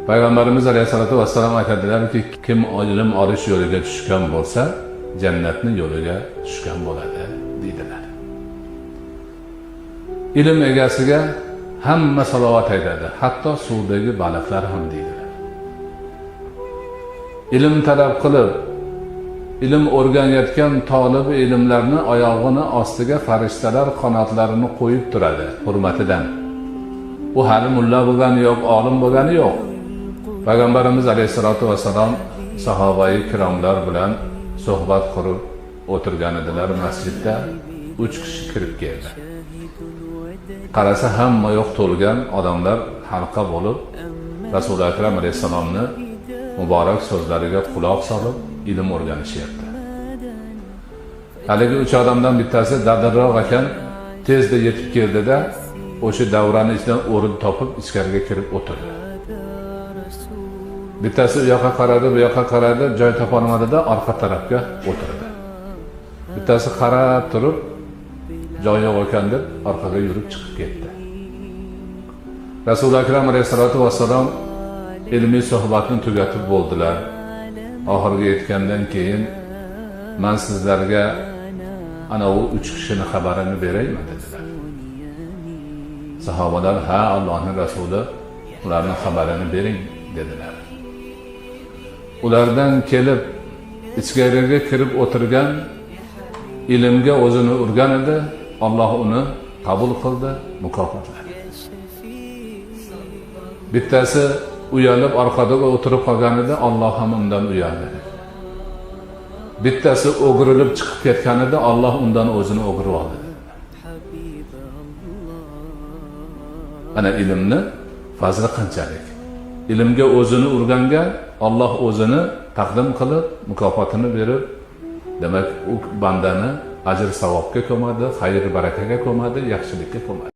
Payg'ambarimiz alayhisolatu vassalom aytadilarki, kim ilm olish yo'liga tushgan bo'lsa, jannatni yo'liga tushgan bo'ladi deydilar. Ilm egasiga hamma salovat aytadi, hatto suvdagi baliqlar ham deydilar. Ilm talab qilib, ilm o'rganayotgan talab ilmlarni oyog'ini ostiga farishtalar qanotlarini qo'yib turadi hurmatidan. U hali mulla bo'lgani yo'q, olim bo'lgani yo'q. Payg'ambarimiz alayhisolatu vassalom sahobai kiromlar bilan suhbat qurib o'tirgan edilar masjidda. 3 kishi kirib keldi. Qarasa hamma yo'q to'lgan odamlar halqa bo'lib Rasululloh akram alayhisalomni muborak so'zlariga quloq solib ilm o'rganishyapti. Haligi 3 odamdan bittasi dadilroq ekan, tezda yetib keldida o'sha davrani ichidan o'rin topib ichkariga kirib o'tirdi. Bittasi u yoqqa qaradi, bu yoqqa qaradi, joy topa olmadida orqa tarafga o'tirdi. Bittasi qarab turib, joy yo'q ekan deb orqaga yurib chiqib ketdi. Rasululloh akram alayhisolatu vassalom ilmiy suhbatni tugatib bo'ldilar. Oxirga yetgandan keyin men sizlarga ana u 3 kishining xabarini beraymi dedilar. Sahobalar ha, Allohning rasuli ularning xabarini bering dedilar. Ulardan kelib ichkariga kirib o'tirgan, ilmga o'zini urgan edi, Alloh uni qabul qildi, mukofotladi. Bittasi uyalib orqada o'tirib qolgan edi, Alloh ham undan uyaldi. Bittasi o'girilib chiqib ketgan edi, Alloh undan o'zini o'girib oldi. Ana ilmni fazli qanchalik. Ilmga o'zini urganga Alloh o'zini taqdim qilib, mukofotini berib, demak u bandani ajr savobga ko'madi, xayr barakaga ko'madi, yaxshilikka ko'madi.